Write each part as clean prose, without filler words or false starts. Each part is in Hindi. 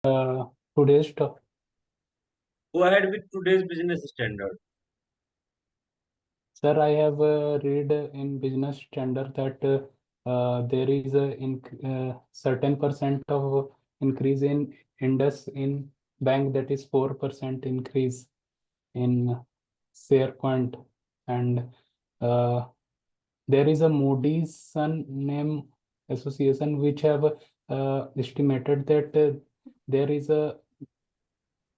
uh, today's topic. Go ahead with today's business standard. Sir, I have read in business standard that there is a certain percent of increase in Indus in bank, that is 4% increase in share point, and uh, there is a Moody's Sun Name Association which have estimated that there is a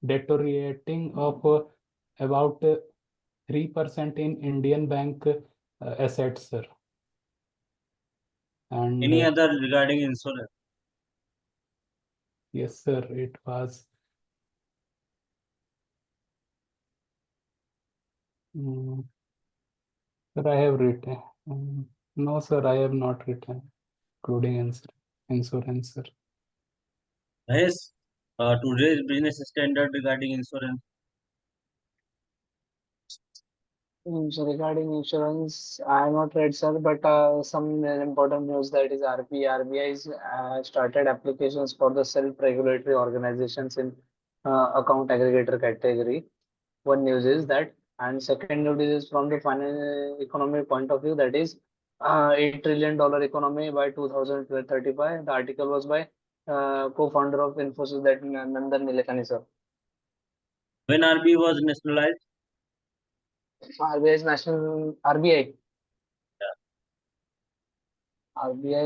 deteriorating of about 3% in Indian bank assets, sir. And Any other regarding insurance? yes, sir, it was. Mm, Sir, I have written. No, sir, I have not written, including insurance, sir. Yes, today's business standard regarding insurance. So regarding insurance, I have not read, sir, but some important news that is RBI is started applications for the self-regulatory organizations in account aggregator category. One news is that, and second news is from the financial economy point of view, that is $8 trillion economy by 2035. The article was by co-founder of Infosys, that Nandan Nilekani, sir. When RBI was nationalized, RBI is national RBI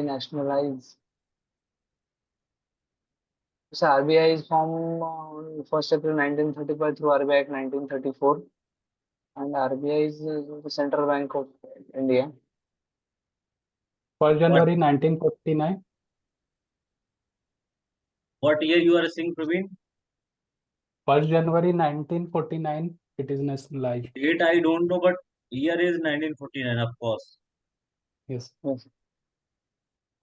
nationalized. So RBI is formed on 1st April 1935 through RBI Act 1934, and RBI is the Central Bank of India. 1st January 1949. what year you are saying, Praveen? 1st January 1949, it is nationalized. Date I don't know, but year is 1949, of course. Yes. Yes.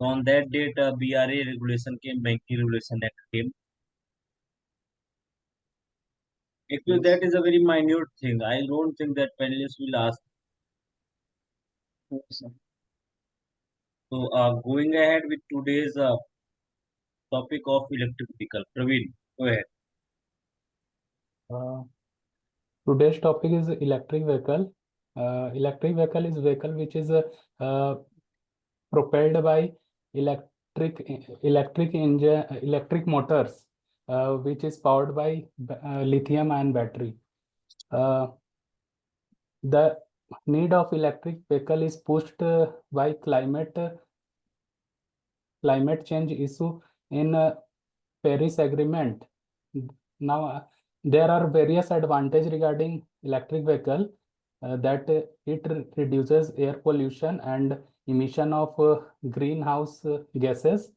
So on that date, BRA regulation came, Banking Regulation Act came. Actually, Yes. that is a very minute thing. I don't think that panelists will ask. Yes, sir. So, going ahead with today's topic of electric vehicle. Praveen, go ahead. Uh, Today's topic is electric vehicle. Electric vehicle is vehicle which is uh, propelled by electric engine, electric motors, which is powered by lithium-ion battery. The need of electric vehicle is pushed by climate change issue in Paris Agreement. Now, there are various advantages regarding electric vehicle, that it reduces air pollution and emission of greenhouse gases.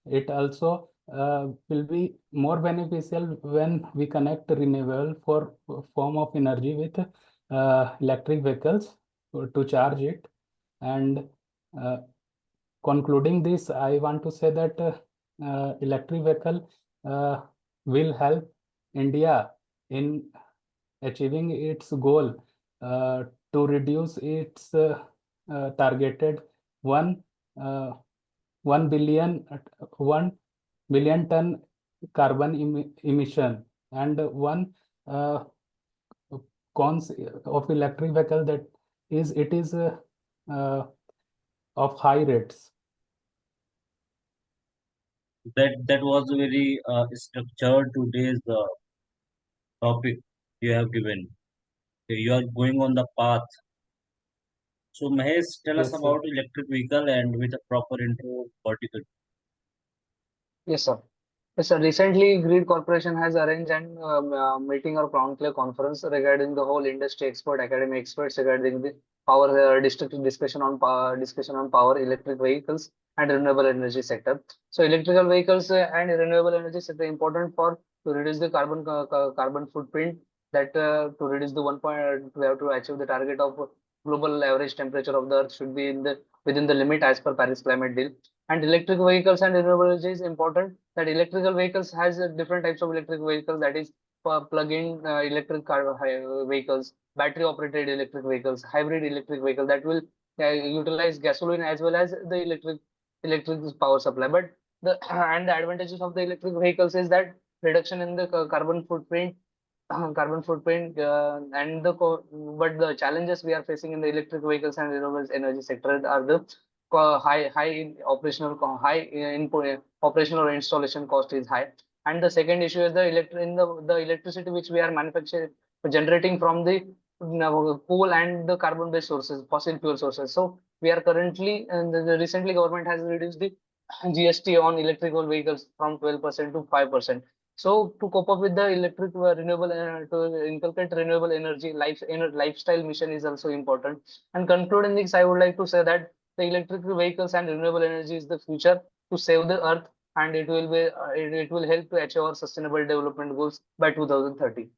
It also will be more beneficial when we connect renewable for form of energy with electric vehicles to charge it. And uh, concluding this, I want to say that electric vehicle will help India in achieving its goal to reduce its targeted 1 uh, 1 billion 1 billion ton carbon emission, and one uh, cons of electric vehicle, that is it is uh, of high rates. That was a very structured today's topic you have given. Okay, you are going on the path. So Mahesh, tell us Yes, sir. about electric vehicle and with a proper intro vertical. Yes, sir. Yes, sir. Recently, Grid Corporation has arranged an meeting or conclave conference regarding the whole industry expert, academy experts regarding the power district discussion on power, electric vehicles, and renewable energy sector. So, electrical vehicles and renewable energy sector important for to reduce the carbon footprint. That to reduce the 1 point, we have to achieve the target of global average temperature of the Earth should be in the within the limit as per Paris Climate Deal. And electric vehicles and renewable energy is important, that electrical vehicles has different types of electric vehicles, that is plug-in electric car vehicles, battery operated electric vehicles, hybrid electric vehicle that will utilize gasoline as well as the electric power supply. But the and the advantages of the electric vehicles is that reduction in the carbon footprint, and but the challenges we are facing in the electric vehicles and renewable energy sector are the high input operational installation cost is high. And the second issue is the the electricity which we are manufacturing generating from the coal and the carbon based sources, fossil fuel sources. So we are currently, and recently government has reduced the GST on electrical vehicles from 12% to 5%. So to cope up with the electric to inculcate renewable energy lifestyle mission is also important. And concluding this, I would like to say that the electric vehicles and renewable energy is the future to save the earth, and it will help to achieve our sustainable development goals by 2030.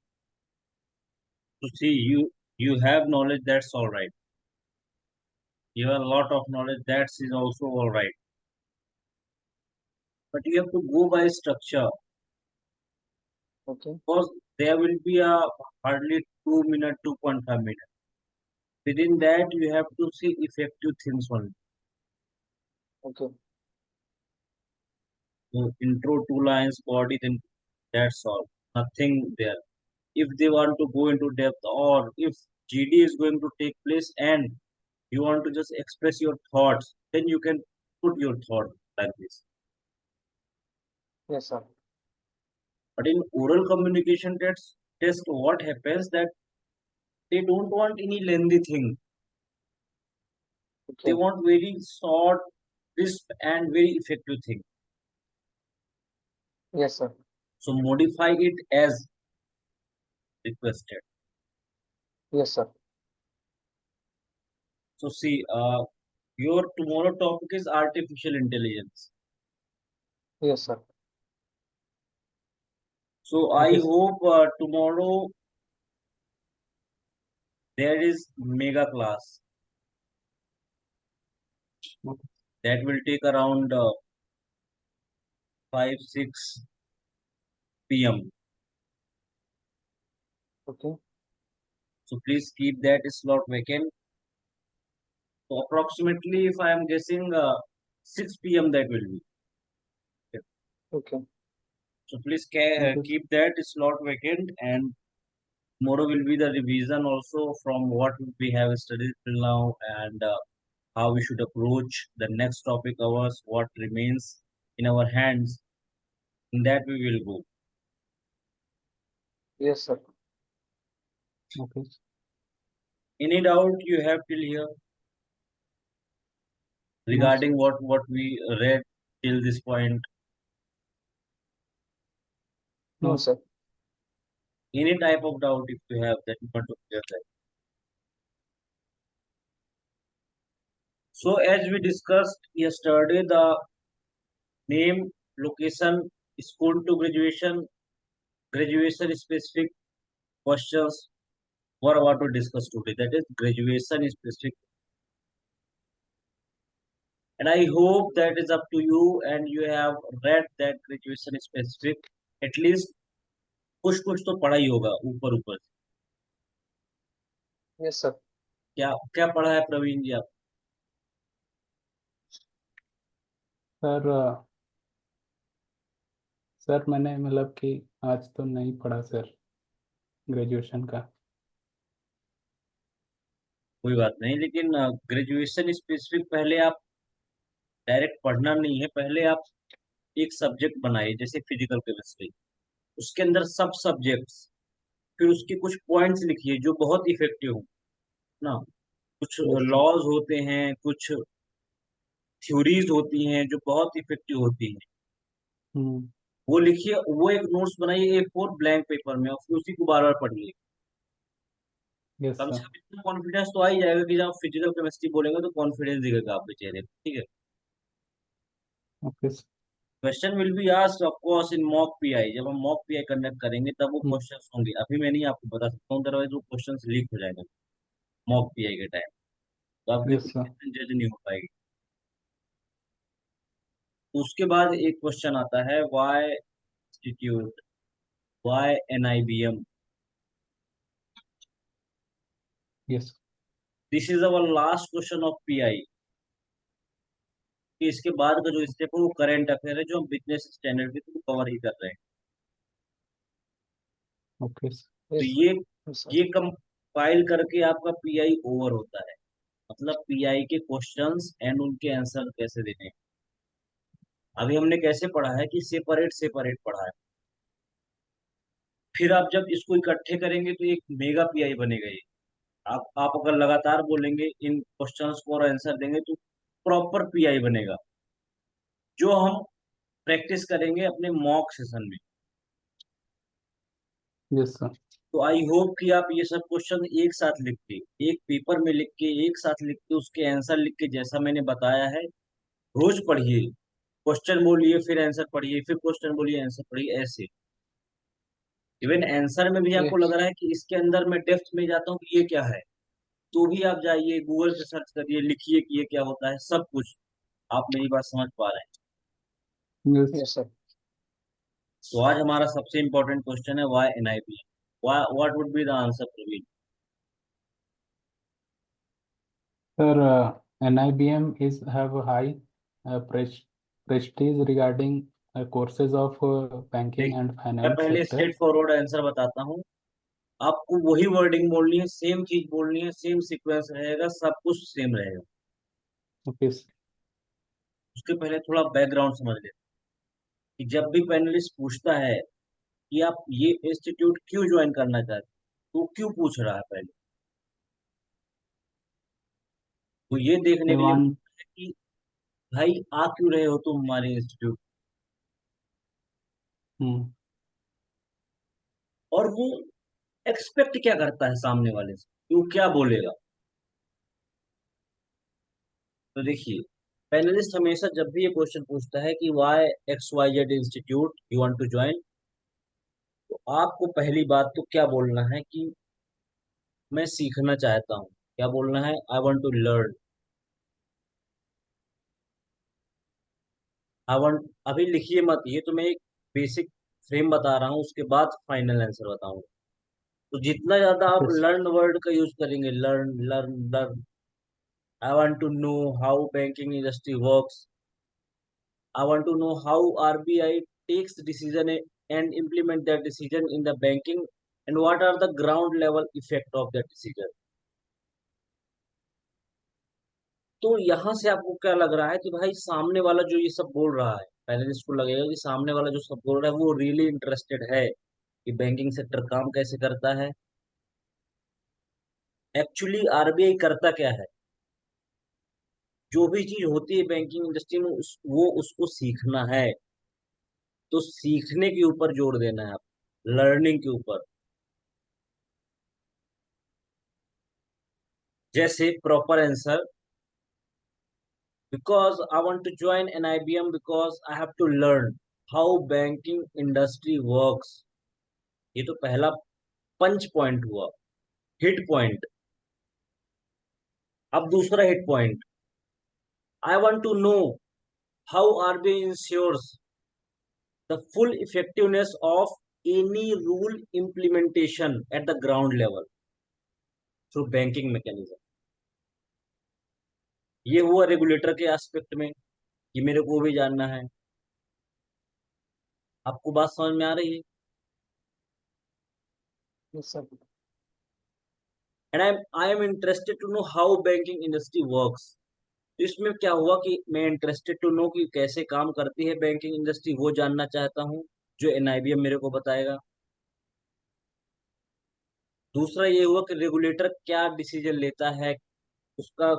So see, you have knowledge, that's all right. You have a lot of knowledge, that is also all right. But you have to go by structure, Okay. because there will be a hardly 2 minute, 2.5 minutes. Within that, you have to see effective things only. Okay. So intro, 2 lines, body, then that's all. Nothing there. If they want to go into depth, or if GD is going to take place and you want to just express your thoughts, then you can put your thought like this. Yes, sir. But in oral communication test, what happens that they don't want any lengthy thing. They Okay. want very short, crisp, and very effective thing. Yes, sir. So modify it as requested. Yes, sir. So see, your tomorrow topic is artificial intelligence. Yes, sir. So I Okay. hope tomorrow there is mega class Okay. that will take around 5-6 p.m. Okay. So please keep that slot vacant. So approximately, if I am guessing, 6 p.m. that will be. Okay. So please Okay. keep that slot vacant, and tomorrow will be the revision also from what we have studied till now, and how we should approach the next topic ours, what remains in our hands. In that we will go. Yes, sir. Okay. Any doubt you have till here No, regarding what we read till this point? No, no, sir. Any type of doubt if you have that you want to clear that. So as we discussed yesterday, the name, location, school to graduation, graduation specific questions were about to discuss today. That is graduation specific. And I hope that is up to you and you have read that graduation specific. At least कुछ तो पढ़ा ही होगा ऊपर ऊपर से। Yes, sir. क्या क्या पढ़ा है प्रवीण जी आप? सर सर मैंने मतलब कि आज तो नहीं पढ़ा सर ग्रेजुएशन का। कोई बात नहीं, लेकिन ग्रेजुएशन स्पेसिफिक पहले आप डायरेक्ट पढ़ना नहीं है, पहले आप एक सब्जेक्ट बनाइए, जैसे फिजिकल केमिस्ट्री, उसके अंदर सब सब्जेक्ट्स, फिर उसके कुछ पॉइंट्स लिखिए जो बहुत इफेक्टिव हो ना। कुछ Yes, sir. लॉज होते हैं, कुछ थ्योरीज होती हैं जो बहुत इफेक्टिव होती हैं, हम्म। वो लिखिए। वो एक नोट्स बनाइए A4 ब्लैंक पेपर में, और फिर उसी को बार बार पढ़िए। यस कम से सर। कम इतना कॉन्फिडेंस तो आ ही जाएगा कि जब आप फिजिकल केमिस्ट्री बोलेंगे तो कॉन्फिडेंस दिखेगा आपके चेहरे पे, ठीक है। Okay sir. Question will be asked of course in mock pi. जब हम मॉक पीआई कंडक्ट करेंगे तब वो क्वेश्चंस होंगे, अभी मैं नहीं आपको बता सकता हूँ, अदरवाइज वो क्वेश्चंस लीक हो जाएंगे मॉक पीआई के टाइम, तो आपकी यस सर। जज नहीं हो पाएगी। तो उसके बाद एक क्वेश्चन आता है, why institute, why NIBM। Yes. This is our last question of pi. कि इसके बाद का जो स्टेप है वो करंट अफेयर है, जो हम बिजनेस स्टैंडर्ड के थ्रू कवर ही कर रहे हैं। Okay. तो Yes, ये yes, sir. ये कंपाइल करके आपका पीआई ओवर होता है, मतलब पीआई के क्वेश्चंस एंड उनके आंसर कैसे देने हैं। अभी हमने कैसे पढ़ा है कि सेपरेट सेपरेट पढ़ा है, फिर आप जब इसको इकट्ठे करेंगे तो एक मेगा पीआई बनेगा ये। आप अगर लगातार बोलेंगे, इन क्वेश्चंस को और आंसर देंगे, तो प्रॉपर पीआई बनेगा, जो हम प्रैक्टिस करेंगे अपने मॉक सेशन में। Yes, sir. तो आई होप कि आप ये सब क्वेश्चन एक साथ लिख के, एक पेपर में लिख के, एक साथ लिख के, उसके आंसर लिख के, जैसा मैंने बताया है, रोज पढ़िए। क्वेश्चन बोलिए, फिर आंसर पढ़िए, फिर क्वेश्चन बोलिए, आंसर पढ़िए, ऐसे। इवन आंसर में भी आपको लग Yes, रहा है कि इसके अंदर मैं डेप्थ में जाता हूँ कि ये क्या है, तो भी आप जाइए गूगल पे सर्च करिए, लिखिए कि ये क्या होता है, सब कुछ। आप मेरी बात समझ पा रहे हैं? Yes, yes, sir. तो आज हमारा सबसे इंपॉर्टेंट क्वेश्चन है, why NIB, what would be the answer, Praveen? sir. NIBM is have a high prestige regarding courses of banking देखिए, and मैं finance पहले sector. स्ट्रेट फॉरवर्ड आंसर बताता हूँ, आपको वही वर्डिंग बोलनी है, सेम चीज बोलनी है, सेम सीक्वेंस रहेगा, सब कुछ सेम रहेगा। Okay. sir. उसके पहले थोड़ा बैकग्राउंड समझ लेते हैं कि जब भी पैनलिस्ट पूछता है कि आप ये इंस्टीट्यूट क्यों ज्वाइन करना चाहते हैं, तो क्यों पूछ रहा है पहले, वो ये देखने I के लिए want. पूछता है कि भाई आ क्यों रहे हो तुम हमारे इंस्टीट्यूट, Hmm. और वो एक्सपेक्ट क्या करता है सामने वाले से, कि वो क्या बोलेगा। तो देखिए, पैनलिस्ट हमेशा जब भी ये क्वेश्चन पूछता है कि why X Y Z institute you want to join, तो आपको पहली बात तो क्या बोलना है कि मैं सीखना चाहता हूँ। क्या बोलना है? I want to learn, I want. अभी लिखिए मत, ये तो मैं एक बेसिक फ्रेम बता रहा हूँ, उसके बाद फाइनल आंसर बताऊंगा। तो जितना ज्यादा आप Yes. लर्न वर्ड का यूज करेंगे, learn learn learn, I want to know how banking industry works, I want to know how RBI takes decision and implement that decision in the banking, and what are the ground level effect of that decision. तो यहाँ से आपको क्या लग रहा है कि भाई सामने वाला जो ये सब बोल रहा है, पहले इसको लगेगा कि सामने वाला जो सब बोल रहा है वो रियली इंटरेस्टेड है कि बैंकिंग सेक्टर काम कैसे करता है, एक्चुअली आरबीआई करता क्या है। जो भी चीज होती है बैंकिंग इंडस्ट्री में, वो उसको सीखना है। तो सीखने के ऊपर जोर देना है आप, लर्निंग के ऊपर। जैसे proper answer, because I want to join an IBM because I have to learn how banking industry works. ये तो पहला पंच पॉइंट हुआ, हिट पॉइंट। अब दूसरा hit point, I want to know how RBI ensures the full effectiveness of any rule implementation at the ground level through banking mechanism. ये हुआ रेगुलेटर के एस्पेक्ट में, ये मेरे को भी जानना है। आपको बात समझ में आ रही है? yes, sir. And I am interested to know how banking industry works. तो इसमें क्या हुआ कि मैं इंटरेस्टेड टू नो कि कैसे काम करती है बैंकिंग इंडस्ट्री, वो जानना चाहता हूँ, जो एनआईबीएम मेरे को बताएगा। दूसरा ये हुआ कि रेगुलेटर क्या डिसीजन लेता है, उसका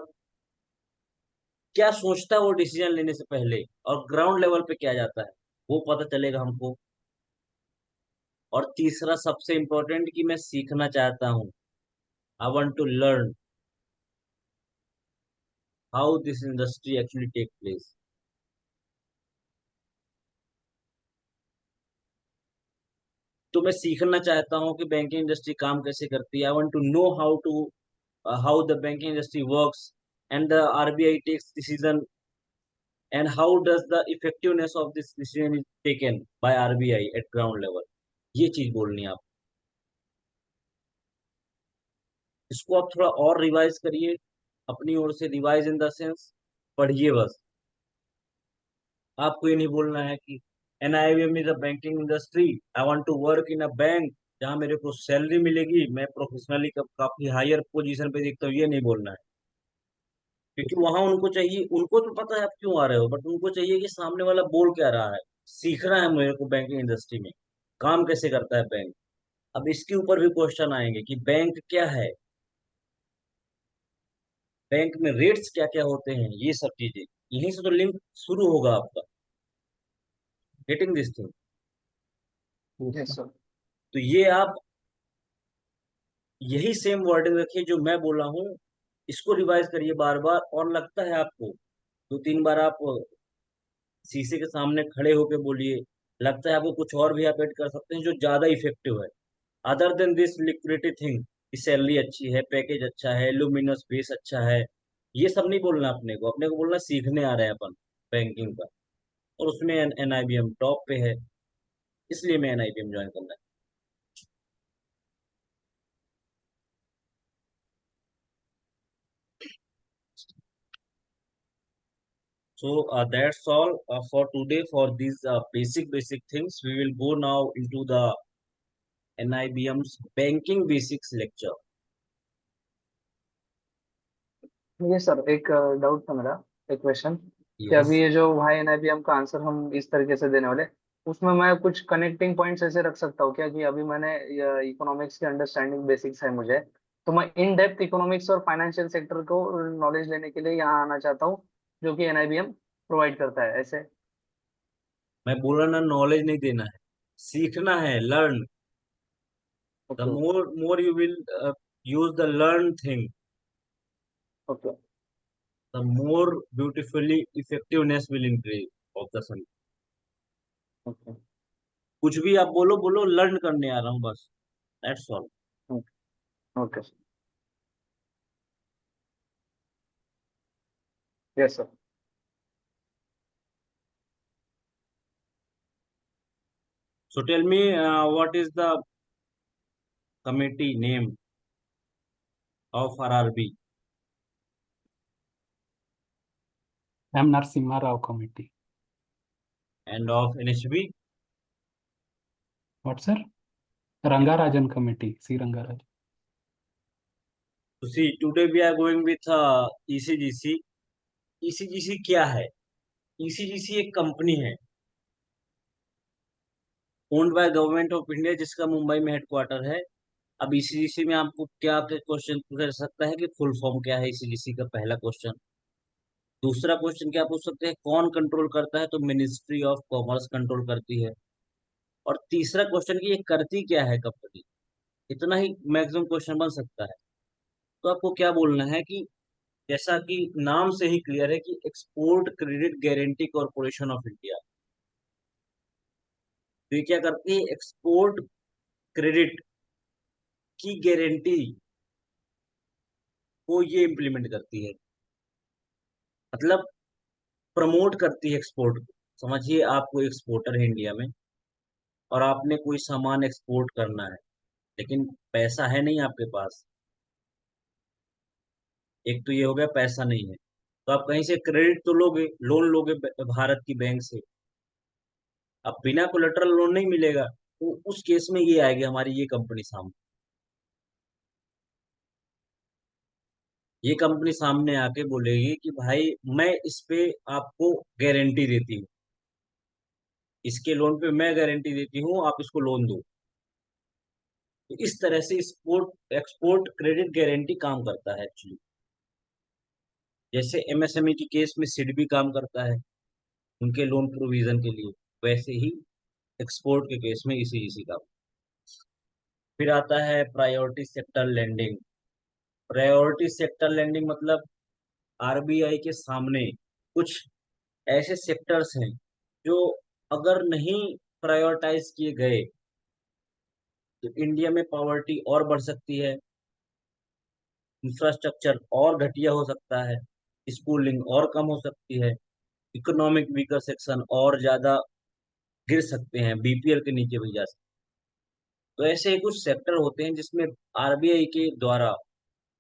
क्या सोचता है वो डिसीजन लेने से पहले, और ग्राउंड लेवल पे क्या जाता है, वो पता चलेगा हमको। और तीसरा सबसे इंपॉर्टेंट, कि मैं सीखना चाहता हूँ, I want to learn how this industry actually take place. तो मैं सीखना चाहता हूँ कि बैंकिंग इंडस्ट्री काम कैसे करती है। I want to know how the banking industry works and the RBI takes decision, and how does the effectiveness of this decision is taken by RBI at ground level. ये चीज बोलनी है आप। इसको आप थोड़ा और रिवाइज करिए, अपनी ओर से रिवाइज इन द सेंस, पढ़िए बस। आपको ये नहीं बोलना है कि NIBM is a banking industry, I want to work in a bank जहाँ मेरे को सैलरी मिलेगी, मैं प्रोफेशनली काफी हायर पोजीशन पे देखता हूँ, ये नहीं बोलना है। क्योंकि वहां उनको चाहिए, उनको तो पता है आप क्यों आ रहे हो, बट उनको चाहिए कि सामने वाला बोल क्या रहा है। सीखना है मेरे को बैंकिंग इंडस्ट्री में काम कैसे करता है बैंक। अब इसके ऊपर भी क्वेश्चन आएंगे कि बैंक क्या है, बैंक में रेट्स क्या क्या होते हैं, ये सब चीजें। यहीं से तो लिंक शुरू होगा आपका। Getting this thing. Yes, Yes, sir. sir. तो ये आप यही सेम वर्डिंग रखिए जो मैं बोला हूँ, इसको रिवाइज करिए बार बार, और लगता है आपको 2-3 बार आप शीशे के सामने खड़े होके बोलिए, लगता है आपको कुछ और भी आप ऐड कर सकते हैं जो ज्यादा इफेक्टिव है। Other than this liquidity thing, कि सैलरी अच्छी है, पैकेज अच्छा है, लुमिनस बेस अच्छा है, ये सब नहीं बोलना अपने को बोलना सीखने आ रहे हैं अपन बैंकिंग का। और उसमें एनआईबीएम टॉप पे है, इसलिए मैं एनआईबीएम ज्वाइन करना है। So that's all for today for these basic things. We will go now into the NIBM's banking basics lecture. ये सर एक डाउट था मेरा, एक क्वेश्चन, कि अभी Yes. ये जो भाई एनआईबीएम का आंसर हम इस तरीके से देने वाले, उसमें मैं कुछ कनेक्टिंग पॉइंट्स ऐसे रख सकता हूँ क्या, कि अभी मैंने इकोनॉमिक्स की अंडरस्टैंडिंग बेसिक्स है मुझे, तो मैं इन डेप्थ इकोनॉमिक्स और फाइनेंशियल सेक्टर को नॉलेज लेने के लिए यहाँ आना चाहता हूँ, जो कि एनआईबीएम प्रोवाइड करता है ऐसे। मैं बोला ना, नॉलेज नहीं देना है, सीखना है, learn. The okay. more you will use the learn thing, okay. the more beautifully effectiveness will increase of the sun. Okay. कुछ भी आप बोलो बोलो, लर्न करने आ रहा हूँ बस, that's all. Okay. Yes sir. So tell me, what is the committee name of RRB M. Narasimha Rao Committee. and of NHB? What, sir? Rangarajan Committee. C. Rangarajan. So see, today we are going with ECGC. ECGC क्या है? ECGC एक कंपनी है owned by government of India, जिसका मुंबई में हेडक्वार्टर है। अब ECGC में आपको क्या क्वेश्चन पूछ सकता है कि फुल फॉर्म क्या है ECGC का, पहला क्वेश्चन। दूसरा क्वेश्चन क्या पूछ सकते हैं, कौन कंट्रोल करता है, तो मिनिस्ट्री ऑफ कॉमर्स कंट्रोल करती है। और तीसरा क्वेश्चन कि ये करती क्या है कंपनी। इतना ही मैक्सिमम क्वेश्चन बन सकता है। तो आपको क्या बोलना है कि जैसा कि नाम से ही क्लियर है कि export credit guarantee corporation of India. तो ये क्या करती है, एक्सपोर्ट क्रेडिट की गारंटी को ये इम्प्लीमेंट करती है, मतलब प्रमोट करती है एक्सपोर्ट को। समझिए आप कोई एक्सपोर्टर है इंडिया में, और आपने कोई सामान एक्सपोर्ट करना है, लेकिन पैसा है नहीं आपके पास। एक तो ये हो गया, पैसा नहीं है, तो आप कहीं से क्रेडिट तो लोगे, लोन लोगे भारत की बैंक से। अब बिना कोलेटरल लोन नहीं मिलेगा, तो उस केस में ये आएगी हमारी ये कंपनी सामने। ये कंपनी सामने आके बोलेगी कि भाई मैं इस पे आपको गारंटी देती हूँ, इसके लोन पे मैं गारंटी देती हूँ, आप इसको लोन दो। तो इस तरह से एक्सपोर्ट क्रेडिट गारंटी काम करता है एक्चुअली। जैसे एमएसएमई की केस में सिडबी काम करता है उनके लोन प्रोविजन के लिए, वैसे ही एक्सपोर्ट के केस में इसी का। फिर आता है priority sector lending. Priority sector lending मतलब आरबीआई के सामने कुछ ऐसे सेक्टर्स हैं जो अगर नहीं प्रायोरिटाइज किए गए तो इंडिया में पॉवर्टी और बढ़ सकती है, इंफ्रास्ट्रक्चर और घटिया हो सकता है, स्कूलिंग और कम हो सकती है, इकोनॉमिक वीकर सेक्शन और ज्यादा गिर सकते हैं, बीपीएल के नीचे भी जा सकते हैं। तो ऐसे कुछ सेक्टर होते हैं जिसमें आरबीआई के द्वारा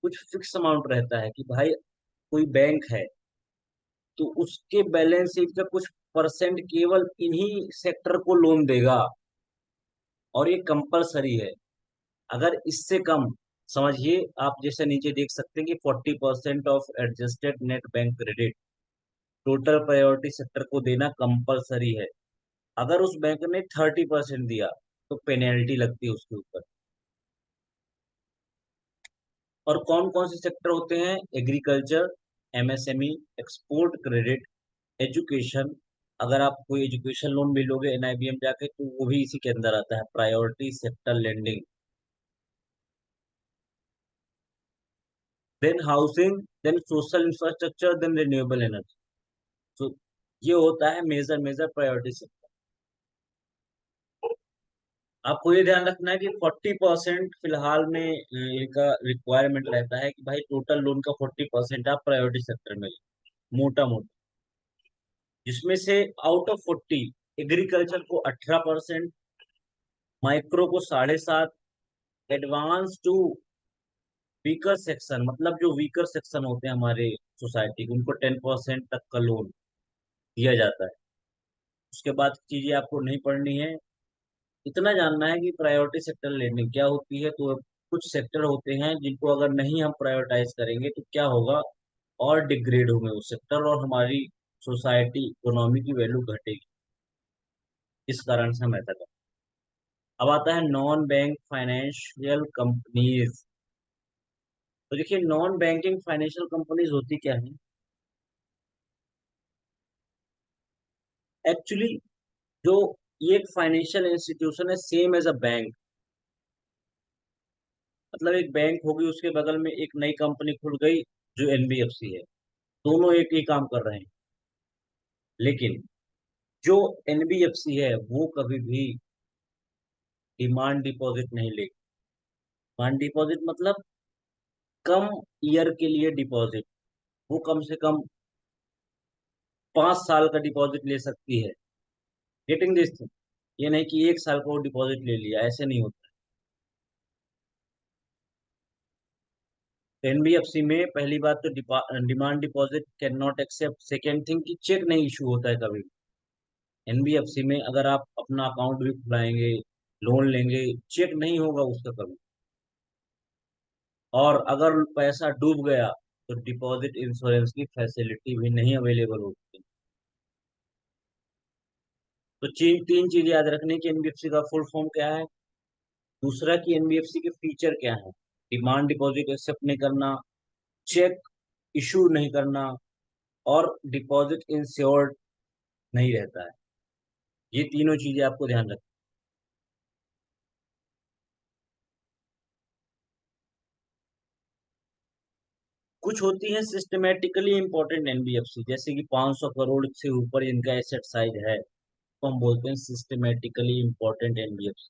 कुछ फिक्स अमाउंट रहता है कि भाई कोई बैंक है तो उसके बैलेंस शीट का कुछ परसेंट केवल इन्हीं सेक्टर को लोन देगा, और ये कंपलसरी है। अगर इससे कम, समझिए आप जैसे नीचे देख सकते हैं कि 40% of adjusted net bank credit total priority sector को देना कंपलसरी है। अगर उस बैंक ने 30% दिया तो पेनल्टी लगती है उसके ऊपर। और कौन कौन से सेक्टर होते हैं? Agriculture, MSME, export credit, education. अगर आप कोई एजुकेशन लोन भी लोगे एनआईबीएम जाके तो वो भी इसी के अंदर आता है, priority sector lending. Then housing, then social infrastructure, then renewable energy. तो ये होता है मेजर मेजर प्रायोरिटी सेक्टर। आपको ये ध्यान रखना है कि 40% फिलहाल में इनका रिक्वायरमेंट रहता है कि भाई टोटल लोन का 40% आप प्रायोरिटी सेक्टर में मोटा मोटा, जिसमें से आउट ऑफ 40 एग्रीकल्चर को 18%, माइक्रो को 7.5%, एडवांस टू वीकर सेक्शन, मतलब जो वीकर सेक्शन होते हैं हमारे सोसाइटी के, उनको 10% तक का लोन दिया जाता है। उसके बाद चीजें आपको नहीं पढ़नी है, इतना जानना है कि प्रायोरिटी सेक्टर लेंडिंग क्या होती है। तो कुछ सेक्टर होते हैं जिनको अगर नहीं हम प्रायोरिटाइज करेंगे तो क्या होगा, और डिग्रेड होंगे वो सेक्टर और हमारी सोसाइटी इकोनॉमी की वैल्यू घटेगी। इस कारण से हम ऐसा करते हैं। अब आता है नॉन बैंक फाइनेंशियल कंपनीज। तो देखिए नॉन बैंकिंग फाइनेंशियल कंपनीज होती क्या है? एक्चुअली जो ये एक फाइनेंशियल इंस्टीट्यूशन है सेम एज अ बैंक। मतलब एक बैंक होगी, उसके बगल में एक नई कंपनी खुल गई जो एनबीएफसी है, दोनों एक ही काम कर रहे हैं। लेकिन जो एनबीएफसी है वो कभी भी डिमांड डिपॉजिट नहीं लेगी। डिमांड डिपॉजिट मतलब कम ईयर के लिए डिपॉजिट, वो कम से कम 5 साल का डिपॉजिट ले सकती है। Getting this thing? ये नहीं कि 1 साल का वो डिपॉजिट ले लिया, ऐसे नहीं होता। एनबीएफसी में पहली बात तो demand deposit can not accept. Second thing कि चेक नहीं इशू होता है कभी। एनबीएफसी में अगर आप अपना अकाउंट भी खुलाएंगे, लोन लेंगे, चेक नहीं होगा उसका कभी। और अगर पैसा डूब गया तो डिपॉजिट इंश्योरेंस की फैसिलिटी भी नहीं अवेलेबल होती। तो तीन चीजें याद रखने की, एनबीएफसी का फुल फॉर्म क्या है, दूसरा कि एनबीएफसी के फीचर क्या है, डिमांड डिपॉजिट एक्सेप्ट नहीं करना, चेक इशू नहीं करना, और डिपॉजिट इंश्योर्ड नहीं रहता है। ये तीनों चीजें आपको ध्यान रखनी। कुछ होती है सिस्टमेटिकली इंपॉर्टेंट एनबीएफसी, जैसे कि 500 करोड़ से ऊपर इनका एसेट साइज है तो हम बोलते हैं सिस्टमेटिकली इंपॉर्टेंट एनबीएफसी।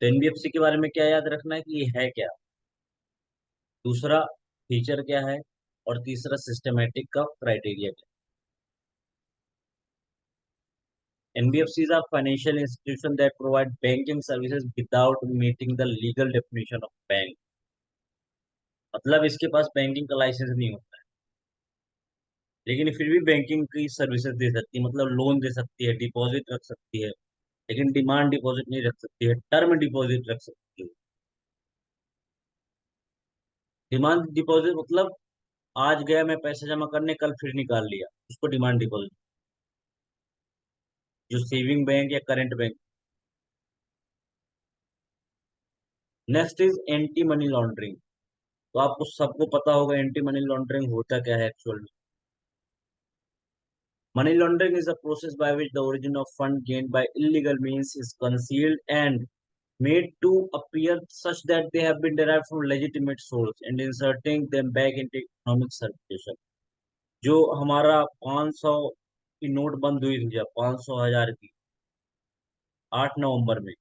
तो एनबीएफसी के बारे में क्या याद रखना है कि ये है क्या, दूसरा फीचर क्या है, और तीसरा सिस्टमेटिक का क्राइटेरिया क्या है। NBFCs are financial institution that provide banking services without meeting the legal definition of bank. मतलब इसके पास बैंकिंग का लाइसेंस नहीं होता है, लेकिन फिर भी बैंकिंग की सर्विसेज दे सकती है, मतलब लोन दे सकती है, डिपॉजिट रख सकती है, लेकिन डिमांड डिपॉजिट नहीं रख सकती है, टर्म डिपॉजिट रख सकती है। डिमांड डिपॉजिट मतलब आज गया मैं पैसा जमा करने, कल फिर निकाल लिया, उसको डिमांड डिपॉजिट। जो सेविंग बैंक या current bank. Next is anti money laundering. तो आपको सबको पता होगा एंटी मनी लॉन्ड्रिंग होता क्या है एक्चुअल में। Money laundering is a process by which the origin of fund gained by illegal means is concealed and made to appear such that they have been derived from legitimate source and inserting them back into economic circulation। जो हमारा 500 की नोट बंद हुई थी जब 500 हजार की 8 नवंबर में,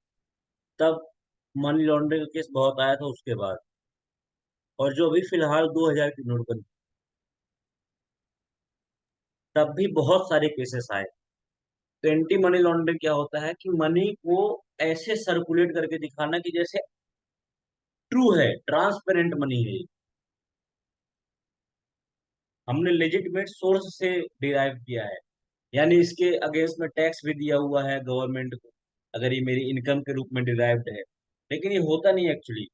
तब मनी लॉन्ड्रिंग का केस बहुत आया था उसके बाद। और जो अभी फिलहाल 2000 की नोट बंद, तब भी बहुत सारे केसेस आए। तो एंटी मनी लॉन्ड्रिंग क्या होता है कि मनी को ऐसे सर्कुलेट करके दिखाना कि जैसे ट्रू है, ट्रांसपेरेंट मनी है, हमने लेजिटिमेट सोर्स से डिराइव किया है, यानी इसके अगेंस्ट में टैक्स भी दिया हुआ है गवर्नमेंट को, अगर ये मेरी इनकम के रूप में डिराइव्ड है, लेकिन ये होता नहीं एक्चुअली।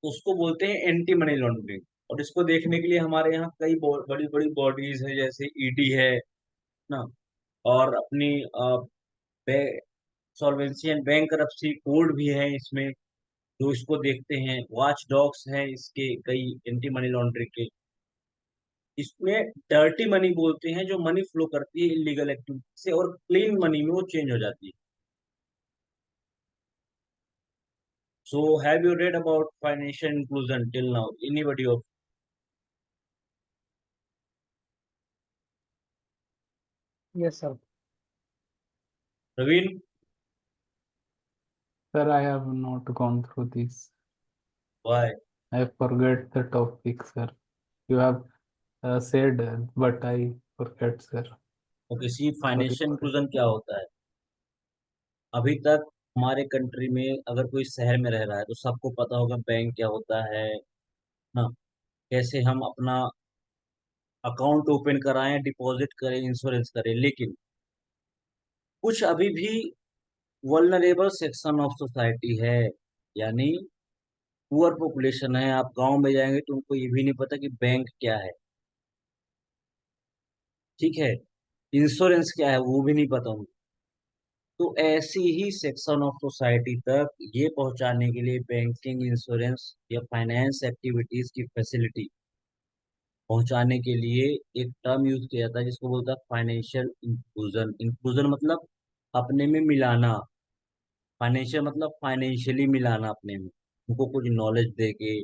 उसको बोलते हैं एंटी मनी लॉन्ड्रिंग। और इसको देखने के लिए हमारे यहाँ कई बड़ी बड़ी बॉडीज है, जैसे ईडी है ना, और अपनी सॉल्वेंसी एंड बैंकरप्सी कोड भी है इसमें, जो इसको देखते हैं। वॉच डॉग्स हैं इसके कई एंटी मनी लॉन्ड्रिंग के। इसमें डर्टी मनी बोलते हैं जो मनी फ्लो करती है इलीगल एक्टिविटी से, और क्लीन मनी में वो चेंज हो जाती है। So have you read about financial inclusion till now? Anybody of Yes, sir. Raveen? Sir, I have not gone through this. Why? I forget the topic, sir. You have said, but I forget, sir. Okay, see, Sorry financial for it. Inclusion क्या होता है? अभी तक हमारे कंट्री में अगर कोई शहर में रह रहा है तो सबको पता होगा बैंक क्या होता है ना, कैसे हम अपना अकाउंट ओपन कराएं, डिपॉजिट करें, इंश्योरेंस करें। लेकिन कुछ अभी भी वल्नरेबल सेक्शन ऑफ सोसाइटी है, यानी पुअर पॉपुलेशन है। आप गांव में जाएंगे तो उनको ये भी नहीं पता कि बैंक क्या है, ठीक है, इंश्योरेंस क्या है वो भी नहीं पता उनको। तो ऐसी ही सेक्शन ऑफ सोसाइटी तक ये पहुंचाने के लिए बैंकिंग, इंश्योरेंस या फाइनेंस एक्टिविटीज की फैसिलिटी पहुंचाने के लिए एक टर्म यूज किया जाता है जिसको बोलता है फाइनेंशियल इंक्लूजन। इंक्लूजन मतलब अपने में मिलाना, फाइनेंशियल मतलब फाइनेंशियली मिलाना अपने में। उनको कुछ नॉलेज दे के,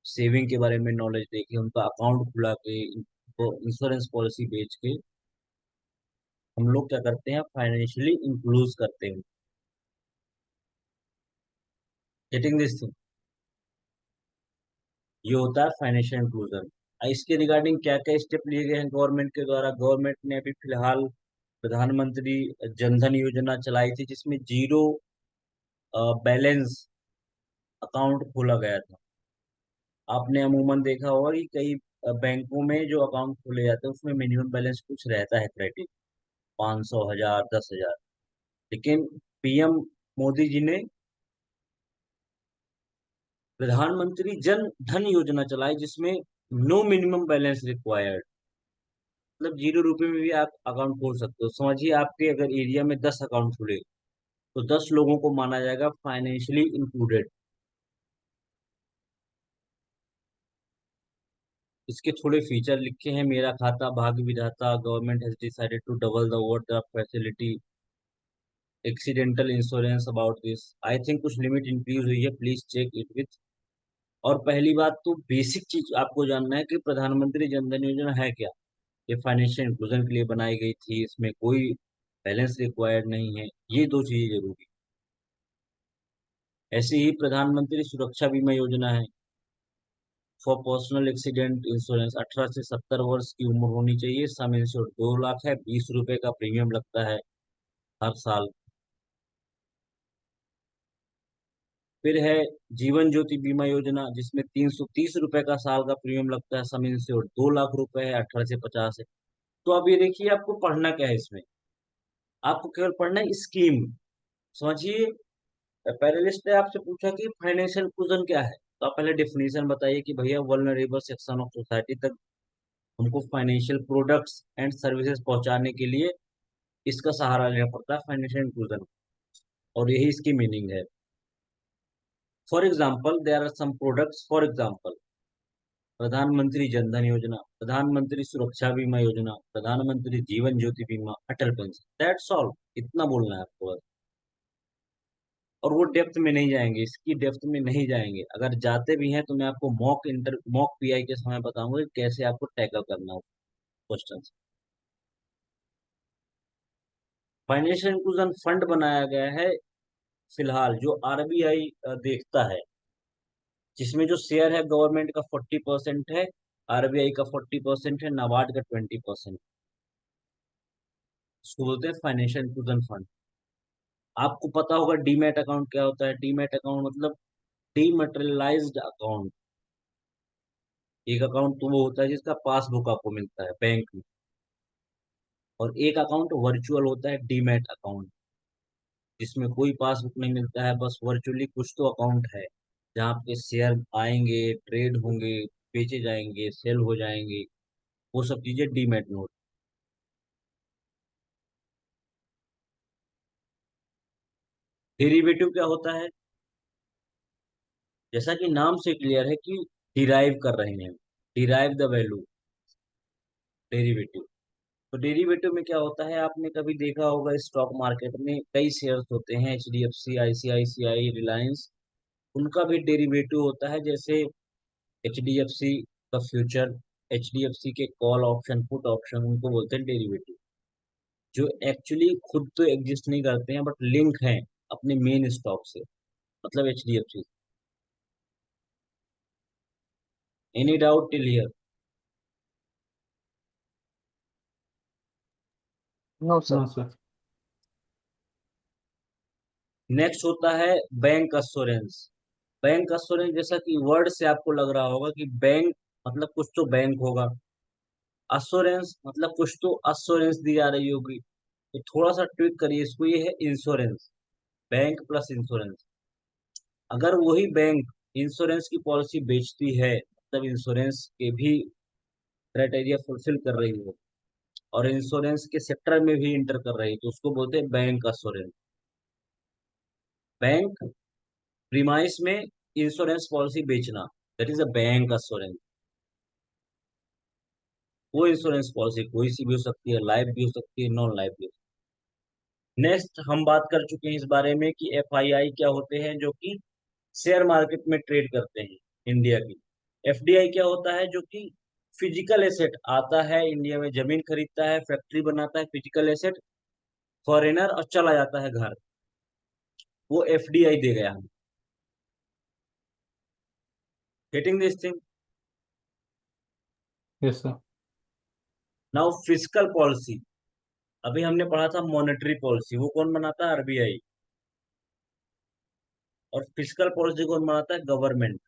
सेविंग के बारे में नॉलेज दे के, उनका अकाउंट खुला के, उनको इंश्योरेंस पॉलिसी बेच के हम लोग क्या करते हैं, फाइनेंशियली इंक्लूज करते हैं। गेटिंग दिस थिंग, ये होता है फाइनेंशियल इंक्लूजन। इसके रिगार्डिंग क्या क्या स्टेप लिए गए हैं गवर्नमेंट के द्वारा? गवर्नमेंट ने अभी फिलहाल प्रधानमंत्री जनधन योजना चलाई थी, जिसमें जीरो बैलेंस अकाउंट खोला गया था। आपने अमूमन देखा होगा कि कई बैंकों में जो अकाउंट खोले जाते हैं उसमें मिनिमम बैलेंस कुछ रहता है, क्रेडिट 500, 1000, 10,000। लेकिन पीएम मोदी जी ने प्रधानमंत्री जन धन योजना चलाई, जिसमें नो मिनिमम बैलेंस रिक्वायर्ड, मतलब 0 रुपए में भी आप अकाउंट खोल सकते हो। समझिए आपके अगर एरिया में 10 अकाउंट खुले तो 10 लोगों को माना जाएगा फाइनेंशियली इंक्लूडेड। इसके थोड़े फीचर लिखे हैं। मेरा खाता भाग्य विधाता, government has decided to double the overdraft facility, accidental insurance about this. I think कुछ लिमिट इंक्रीज हुई है, प्लीज चेक इट विथ। और पहली बात तो बेसिक चीज आपको जानना है कि प्रधानमंत्री जनधन योजना है क्या। ये फाइनेंशियल इंक्लूजन के लिए बनाई गई थी, इसमें कोई बैलेंस रिक्वायर्ड नहीं है। ये दो चीजें जरूरी। ऐसे ही प्रधानमंत्री सुरक्षा बीमा योजना है फॉर पर्सनल एक्सीडेंट इंश्योरेंस। 18 से 70 वर्ष की उम्र होनी चाहिए। सम इंश्योर्ड 2 लाख है, 20 रुपए का प्रीमियम लगता है हर साल। फिर है जीवन ज्योति बीमा योजना, जिसमें 330 रुपए का साल का प्रीमियम लगता है। सम इंश्योर्ड 2 लाख रुपए है, 18 से 50 है। तो अब ये देखिए आपको पढ़ना क्या है इसमें। आपको केवल पढ़ना है स्कीम। समझिए, पहले लिस्ट ने आपसे पूछा कि फाइनेंशियल इंक्लूजन क्या है, तो आप पहले डेफिनेशन बताइए कि भैया वल्नरेबल सेक्शन ऑफ सोसाइटी तक हमको फाइनेंशियल प्रोडक्ट्स एंड सर्विसेज पहुंचाने के लिए इसका सहारा लेना पड़ता है, फाइनेंशियल इंक्लूजन। और यही इसकी मीनिंग है। For example there are some products, for example Pradhan Mantri Jandhan योजना, प्रधानमंत्री सुरक्षा बीमा योजना, प्रधानमंत्री जीवन ज्योति बीमा, अटल पेंशन। दैट्स ऑल, इतना बोलना है आपको बस। और वो डेप्थ में नहीं जाएंगे, इसकी डेप्थ में नहीं जाएंगे। अगर जाते भी हैं तो मैं आपको मॉक पीआई के समय बताऊंगा कि कैसे आपको टैकल करना हो क्वेश्चन। फाइनेंशियल इंक्लूजन फंड बनाया गया है फिलहाल, जो आरबीआई देखता है, जिसमें जो शेयर है गवर्नमेंट का 40% है, आरबीआई का 40% है, नाबार्ड का 20%। इसको बोलते हैं फाइनेंशियल इंक्लूजन फंड। आपको पता होगा डीमैट अकाउंट क्या होता है। डीमैट अकाउंट मतलब डीमटेरियलाइज्ड अकाउंट। एक अकाउंट तो वो होता है जिसका पासबुक आपको मिलता है बैंक में, और एक अकाउंट वर्चुअल होता है, डीमैट अकाउंट। जिसमें कोई पासबुक नहीं मिलता है, बस वर्चुअली कुछ तो अकाउंट है जहाँ आपके शेयर आएंगे, ट्रेड होंगे, बेचे जाएंगे, सेल हो जाएंगे, वो सब चीजें डीमैट में होती। डेरिवेटिव क्या होता है? जैसा कि नाम से क्लियर है कि डिराइव कर रहे हैं, डिराइव द वैल्यू, डेरिवेटिव। तो डेरिवेटिव में क्या होता है, आपने कभी देखा होगा स्टॉक मार्केट में कई शेयर्स होते हैं, HDFC, ICICI, रिलायंस, उनका भी डेरिवेटिव होता है। जैसे HDFC का फ्यूचर, HDFC के कॉल ऑप्शन, पुट ऑप्शन, उनको बोलते हैं डेरिवेटिव, जो एक्चुअली खुद तो एग्जिस्ट नहीं करते हैं बट लिंक हैं अपने मेन स्टॉक से, मतलब HDFC। Any doubt till here? No, sir. No, sir. Next होता है बैंक अश्योरेंस। बैंक अश्योरेंस, जैसा कि वर्ड से आपको लग रहा होगा कि बैंक मतलब कुछ तो बैंक होगा, अश्योरेंस मतलब कुछ तो अश्योरेंस दी जा रही होगी। तो थोड़ा सा ट्विक करिए इसको, ये है इंश्योरेंस, बैंक प्लस इंश्योरेंस। अगर वही बैंक इंश्योरेंस की पॉलिसी बेचती है, मतलब इंश्योरेंस के भी क्राइटेरिया फुलफिल कर रही हो और इंश्योरेंस के सेक्टर में भी इंटर कर रही है, तो उसको बोलते हैं बैंक अश्योरेंस। बैंक प्रीमाइस में इंश्योरेंस पॉलिसी बेचना, that is a bank assurance. वो इंश्योरेंस पॉलिसी कोई सी भी हो सकती है, लाइफ भी हो सकती है, नॉन लाइफ भी हो सकती है। नेक्स्ट हम बात कर चुके हैं इस बारे में कि FII क्या होते हैं, जो कि शेयर मार्केट में ट्रेड करते हैं इंडिया की। FDI क्या होता है, जो कि फिजिकल एसेट आता है इंडिया में, जमीन खरीदता है, फैक्ट्री बनाता है, फिजिकल एसेट, फॉरेनर और चला जाता है घर, वो FDI दे गया हम। Getting this thing? Yes, sir. Now physical policy, अभी हमने पढ़ा था मॉनेटरी पॉलिसी, वो कौन बनाता है? RBI। और फिजिकल पॉलिसी कौन बनाता है? गवर्नमेंट।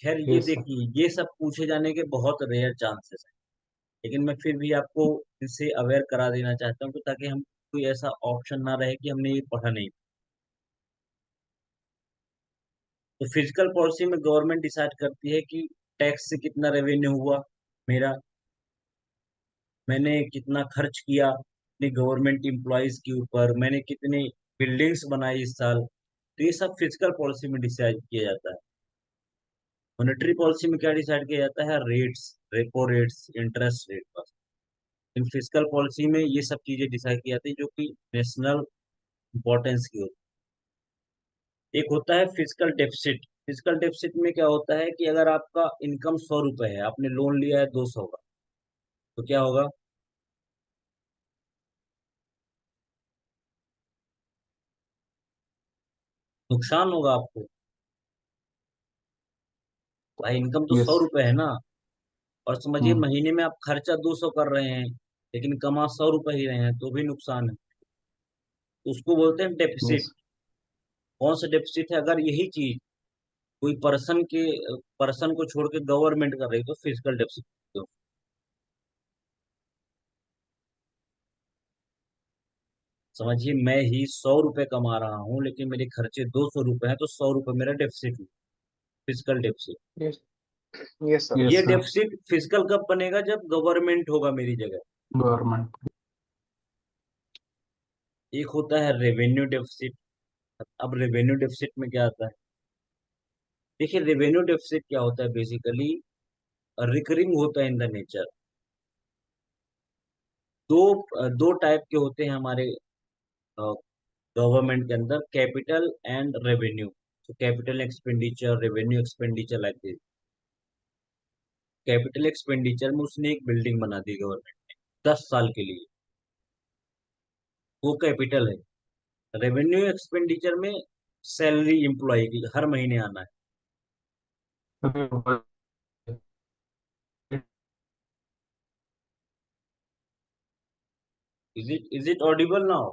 खैर ये Yes, sir. देखिए, ये सब पूछे जाने के बहुत रेयर चांसेस हैं, लेकिन मैं फिर भी आपको इससे अवेयर करा देना चाहता हूँ, ताकि हम कोई ऐसा ऑप्शन ना रहे कि हमने ये पढ़ा नहीं। तो फिजिकल पॉलिसी में गवर्नमेंट डिसाइड करती है कि टैक्स से कितना रेवेन्यू हुआ मेरा, मैंने कितना खर्च किया अपने गवर्नमेंट एम्प्लॉयज के ऊपर, मैंने कितनी बिल्डिंग्स बनाई इस साल। तो ये सब फिजिकल पॉलिसी में डिसाइड किया जाता है। मॉनेटरी पॉलिसी में क्या डिसाइड किया जाता है? Rates, repo rates, interest rate पर। इन फिजिकल पॉलिसी में ये सब चीजें डिसाइड की जाती है जो कि नेशनल इंपॉर्टेंस की होती है। एक होता है फिजिकल डेफिसिट। फिजिकल डेफिसिट में क्या होता है कि अगर आपका इनकम 100 रुपए है, आपने लोन लिया है 200 का, तो क्या होगा? नुकसान होगा आपको। भाई इनकम तो सौ Yes. रुपए है ना, और समझिए Hmm. महीने में आप खर्चा 200 कर रहे हैं, लेकिन कमा 100 रुपए ही रहे हैं, तो भी नुकसान है। तो उसको बोलते हैं डेफिसिट। Yes. कौन सा डेफिसिट है? अगर यही चीज कोई पर्सन को छोड़ के गवर्नमेंट कर रही है, तो फिजिकल डेफिसिट। समझिए मैं ही 100 रुपए कमा रहा हूँ, लेकिन मेरे खर्चे 200 रुपए हैं, तो 100 रुपए मेरा डेफिसिट है, physical deficit. Yes. Yes, sir. ये Yes, sir. डेफिसिट फिजिकल कब बनेगा? जब गवर्नमेंट होगा मेरी जगह। Government. एक होता है रेवेन्यू डेफिसिट। अब रेवेन्यू डेफिसिट में क्या आता है? देखिए रेवेन्यू डेफिसिट क्या होता है, बेसिकली रिकरिंग होता है इन द नेचर। दो दो टाइप के होते हैं हमारे गवर्नमेंट के अंदर, कैपिटल एंड रेवेन्यू। तो capital expenditure, revenue expenditure, like this. Capital expenditure में उसने एक बिल्डिंग बना दी गवर्नमेंट ने 10 साल के लिए, वो कैपिटल है। रेवेन्यू एक्सपेंडिचर में सैलरी एम्प्लॉय की हर महीने आना है। Is it Audible now?